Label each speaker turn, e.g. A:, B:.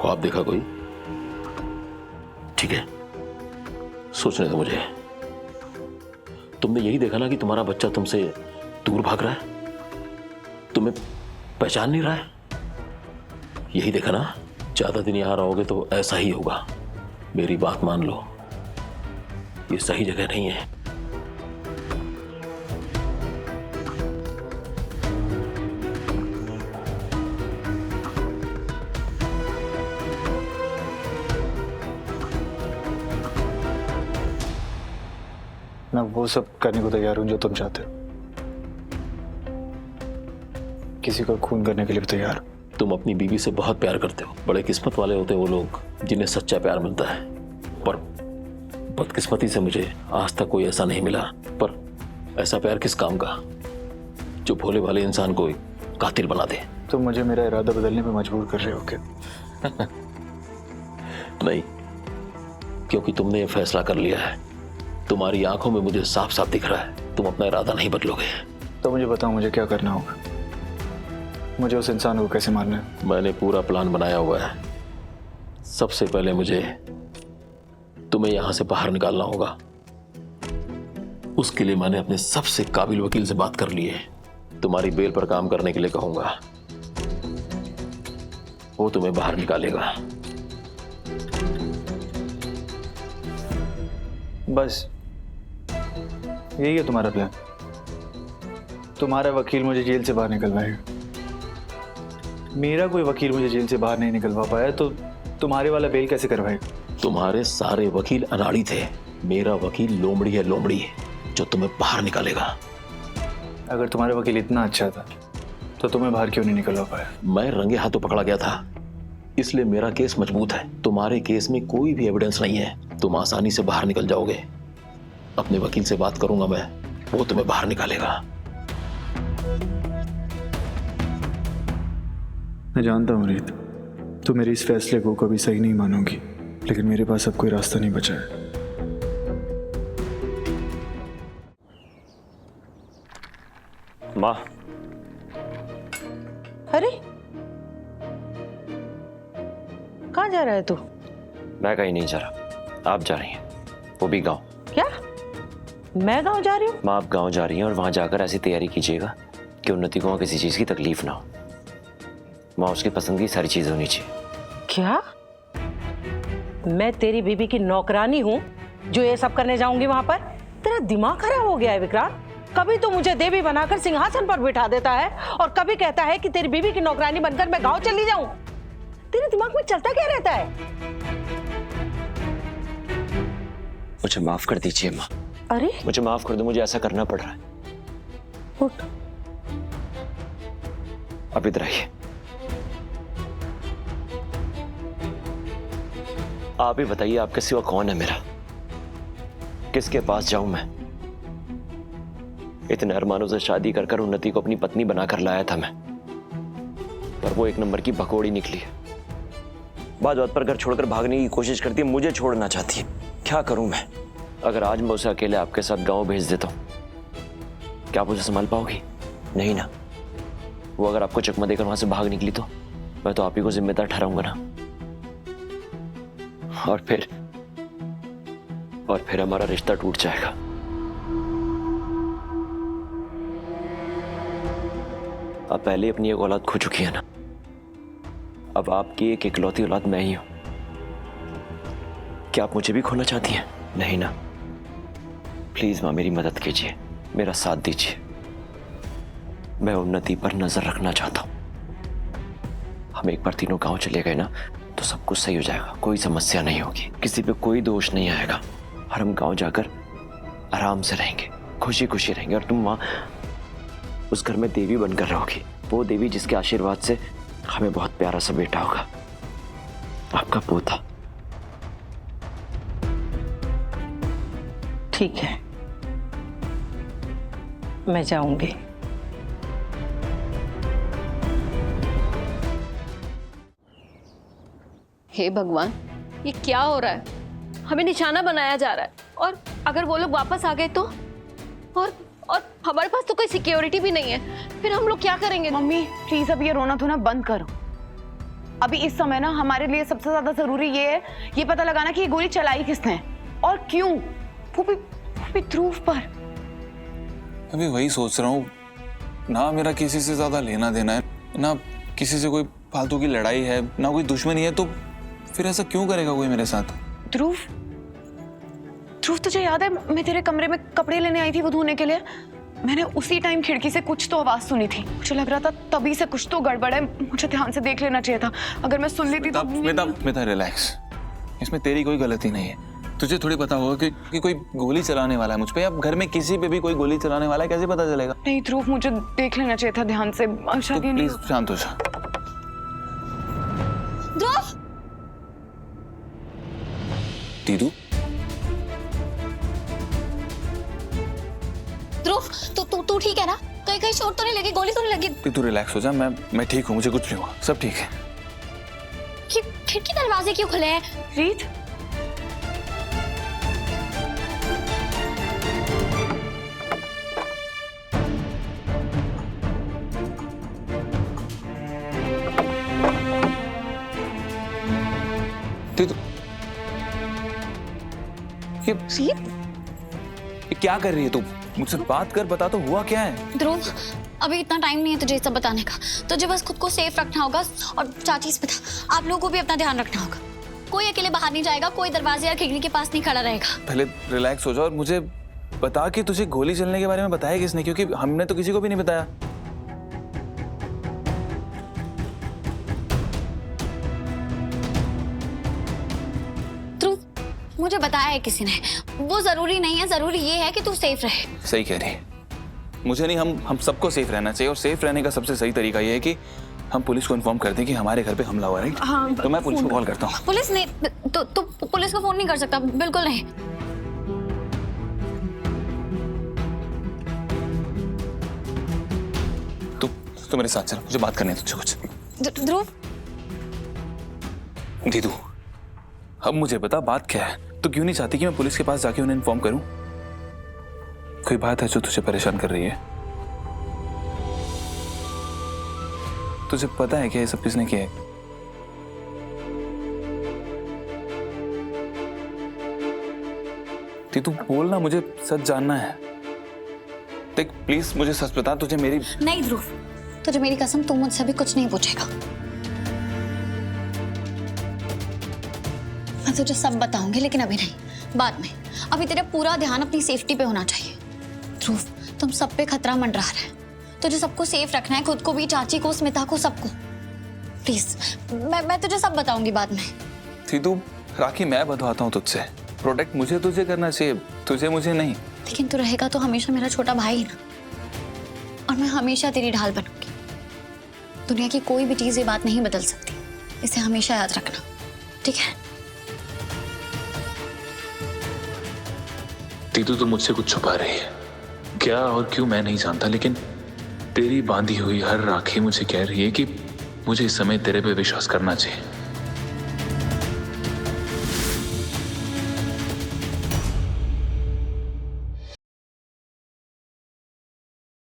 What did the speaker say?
A: ख्वाब देखा कोई? ठीक है, सोचने दो मुझे। तुमने यही देखा ना कि तुम्हारा बच्चा तुमसे दूर भाग रहा है, तुम्हें पहचान नहीं रहा है? यही देखा ना? ज्यादा दिन यहां रहोगे तो ऐसा ही होगा। मेरी बात मान लो, ये सही जगह नहीं है।
B: मैं वो सब करने को तैयार हूं जो तुम चाहते हो। किसी को खून करने के लिए भी तैयार हूं।
A: तुम अपनी बीवी से बहुत प्यार करते हो। बड़े किस्मत वाले होते हैं वो लोग जिन्हें सच्चा प्यार मिलता है, पर बदकिस्मती से मुझे आज तक कोई ऐसा नहीं मिला। पर ऐसा प्यार किस काम का जो भोले भाले इंसान को कातिल बना दे।
B: तुम मुझे मेरा इरादा बदलने पे मजबूर कर रहे हो क्या?
A: नहीं, क्योंकि तुमने ये फैसला कर लिया है। तुम्हारी आंखों में मुझे साफ साफ दिख रहा है तुम अपना इरादा नहीं बदलोगे।
B: तो मुझे बताओ, मुझे क्या करना होगा? मुझे उस इंसान को कैसे मारना है?
A: मैंने पूरा प्लान बनाया हुआ है। सबसे पहले मुझे तुम्हें यहां से बाहर निकालना होगा। उसके लिए मैंने अपने सबसे काबिल वकील से बात कर ली है। तुम्हारी बेल पर काम करने के लिए कहूंगा, वो तुम्हें बाहर निकालेगा।
B: बस यही है तुम्हारा प्लान? तुम्हारा वकील मुझे जेल से बाहर निकलवाएगा। मेरा कोई वकील मुझे जेल से बाहर नहीं निकलवा पाया तो तुम्हारे वाला बेल कैसे करवाएगा?
A: तुम्हारे सारे वकील अनाड़ी थे। मेरा वकील लोमड़ी है, लोमड़ी, जो तुम्हें बाहर निकालेगा।
B: अगर तुम्हारा वकील इतना अच्छा था तो तुम्हें बाहर क्यों नहीं निकलवा पाया?
A: मैं रंगे हाथों पकड़ा गया था, इसलिए मेरा केस मजबूत है। तुम्हारे केस में कोई भी एविडेंस नहीं है, तुम आसानी से बाहर निकल जाओगे। अपने वकील से बात करूंगा मैं, वो तुम्हें बाहर निकालेगा।
B: मैं जानता हूँ रीत, तुम मेरे इस फैसले को कभी सही नहीं मानोगी, लेकिन मेरे पास अब कोई रास्ता नहीं बचा है।
C: माँ।
D: अरे कहाँ जा रहा है तू?
C: मैं कहीं नहीं जा रहा, आप जा रही हैं, वो भी गांव।
D: क्या? मैं गांव जा रही हूँ?
C: माँ, आप गांव जा रही हैं और वहां जाकर ऐसी तैयारी कीजिएगा कि उन्नति को वहां किसी चीज की तकलीफ ना हो। माँ, उसकी पसंद की सारी चीजें होनी चाहिए।
D: क्या? मैं तेरी बीबी की नौकरानी हूँ जो ये सब करने जाऊंगी वहां पर? तेरा दिमाग खराब हो गया है विक्रांत। कभी तो मुझे देवी बनाकर सिंहासन पर बिठा देता है और कभी कहता है कि तेरी बीबी की नौकरानी बनकर मैं गांव चली जाऊं। तेरे दिमाग में चलता क्या रहता है?
C: मुझे माफ कर दीजिए माँ।
D: अरे
C: मुझे माफ कर दो, मुझे ऐसा करना पड़ रहा है।
D: उठ।
C: अब इधर आइए। आप ही बताइए, आपके सिवा कौन है मेरा? किसके पास जाऊं मैं? इतने अरमानों से शादी कर कर उन्नति को अपनी पत्नी बनाकर लाया था मैं, पर वो एक नंबर की भगोड़ी निकली है। बात बात पर घर छोड़कर भागने की कोशिश करती है, मुझे छोड़ना चाहती है। क्या करूं मैं? अगर आज मैं उसे अकेले आपके साथ गांव भेज देता हूं, क्या आप उसे संभाल पाओगी? नहीं ना। वो अगर आपको चकमा देकर वहां से भाग निकली तो मैं तो आप ही को जिम्मेदार ठहराऊंगा ना। और फिर हमारा रिश्ता टूट जाएगा। आप पहले ही अपनी एक औलाद खो चुकी है ना, अब आपकी एक इकलौती औलाद मैं ही हूं। क्या आप मुझे भी खोना चाहती हैं? नहीं ना। प्लीज मां, मेरी मदद कीजिए, मेरा साथ दीजिए। मैं उन्नति पर नजर रखना चाहता हूं। हम एक बार तीनों गांव चले गए ना तो सब कुछ सही हो जाएगा, कोई समस्या नहीं होगी, किसी पे कोई दोष नहीं आएगा और हम गांव जाकर आराम से रहेंगे, खुशी खुशी रहेंगे। और तुम मां उस घर में देवी बनकर रहोगी, वो देवी जिसके आशीर्वाद से हमें बहुत प्यारा सा बेटा होगा, आपका पोता।
D: ठीक है, मैं जाऊंगी।
E: हे भगवान, ये क्या हो रहा है? हमें निशाना बनाया जा रहा है और अगर वो लोग वापस आ गए तो? और हमारे पास तो कोई सिक्योरिटी भी नहीं है, फिर हम लोग क्या करेंगे?
F: मम्मी प्लीज अब ये रोना धोना बंद करो। अभी इस समय ना हमारे लिए सबसे ज्यादा जरूरी ये है ये पता लगाना कि ये गोली चलाई किसने और क्यों, वो भी ध्रुव पर।
G: अभी वही सोच रहा हूँ ना, मेरा किसी से ज्यादा लेना देना है ना, किसी से कोई फालतू की लड़ाई है ना, कोई दुश्मनी है, तो फिर ऐसा क्यों करेगा कोई मेरे साथ?
F: ध्रुव तुझे याद है मैं तेरे कमरे में कपड़े लेने आई थी वो धोने के लिए, मैंने उसी टाइम खिड़की से कुछ तो आवाज सुनी थी, मुझे लग रहा था तभी से कुछ तो गड़बड़ है, मुझे ध्यान से देख लेना चाहिए था, अगर मैं सुन लेती तो।
G: स्मिता रिलैक्स, इसमें तेरी कोई गलती नहीं है। तुझे थोड़ी पता होगा कि कोई गोली चलाने वाला है मुझ पे, या घर में किसी पे भी कोई गोली चलाने वाला है, कैसे पता चलेगा?
F: नहीं ध्रुव, मुझे देख लेना चाहिए था ध्यान से।
G: तो प्लीज शांत हो जा।
E: ध्रुव,
G: दीदू,
E: ध्रुव, तू ठीक है ना? कहीं चोट तो नहीं लगी, गोली तो नहीं लगी?
G: तू रिलैक्स हो जा, मैं ठीक हूँ, मुझे कुछ नहीं हुआ, सब ठीक है।
E: खिड़की दरवाजे क्यों खुले हैं?
F: रीत,
G: दीदू, ये क्या कर रही है तू? मुझसे बात कर, बता तो हुआ क्या है?
H: ध्रुव, अभी इतना टाइम नहीं है तुझे सब बताने का। तुझे बस खुद को सेफ रखना होगा और चाची स्मिता, आप लोगों को भी अपना ध्यान रखना होगा। कोई अकेले बाहर नहीं जाएगा, कोई दरवाजे या खिड़की के पास नहीं खड़ा रहेगा।
G: पहले रिलैक्स हो जाओ और मुझे बता कि तुझे गोली चलने के बारे में बताया किसने, क्योंकि हमने तो किसी को भी नहीं बताया।
H: ध्रुव, मुझे बताया है किसी ने, वो जरूरी नहीं है, जरूरी ये है कि तू सेफ रहे।
G: सही कह रही है, मुझे नहीं, हम सबको सेफ रहना चाहिए, और सेफ रहने का सबसे सही तरीका ये है कि हम पुलिस को इन्फॉर्म कर दें कि हमारे घर पे हमला हुआ, राइट?
F: हाँ,
G: तो मैं पुलिस को कॉल करता हूँ।
H: पुलिस नहीं, तो पुलिस को फोन नहीं कर सकता, बिल्कुल नहीं।
G: तो मेरे साथ चल, मुझे बात करनी है तुझसे कुछ।
H: ध्रुव,
G: दीदू, अब मुझे बता बात क्या है? तो क्यों नहीं चाहती कि मैं पुलिस के पास जाके उन्हें इन्फॉर्म करूं? कोई बात है जो तुझे परेशान कर रही है? तुझे पता है क्या ये सब किसने किया है? दीदू बोलना, मुझे सच जानना है। देख प्लीज मुझे सच बता, तुझे मेरी।
H: नहीं ध्रुव, तुझे मेरी कसम, तू मुझसे भी कुछ नहीं पूछेगा। मैं तुझे सब बताऊंगी, लेकिन अभी नहीं, बाद में। अभी तेरा पूरा ध्यान अपनी सेफ्टी पे होना चाहिए। ध्रुव, तुम सब पे खतरा मंडरा रहा है, तुझे सबको सेफ रखना है, खुद को भी, चाची को, स्मिता को, सबको। प्लीज, मैं तुझे सब बताऊंगी बाद में।
G: दीदू राखी, मैं बतवाता हूँ तुझसे, प्रोटेक्ट मुझे तुझे करना चाहिए, तुझे मुझे नहीं।
H: लेकिन तू रहेगा तो हमेशा मेरा छोटा भाई ना, और मैं हमेशा तेरी ढाल बनूंगी। दुनिया की कोई भी चीज ये बात नहीं बदल सकती, इसे हमेशा याद रखना, ठीक है?
I: दीदू तो मुझसे कुछ छुपा रही है, क्या और क्यों मैं नहीं जानता, लेकिन तेरी बांधी हुई हर राखी मुझे कह रही है कि मुझे इस समय तेरे पे विश्वास करना चाहिए।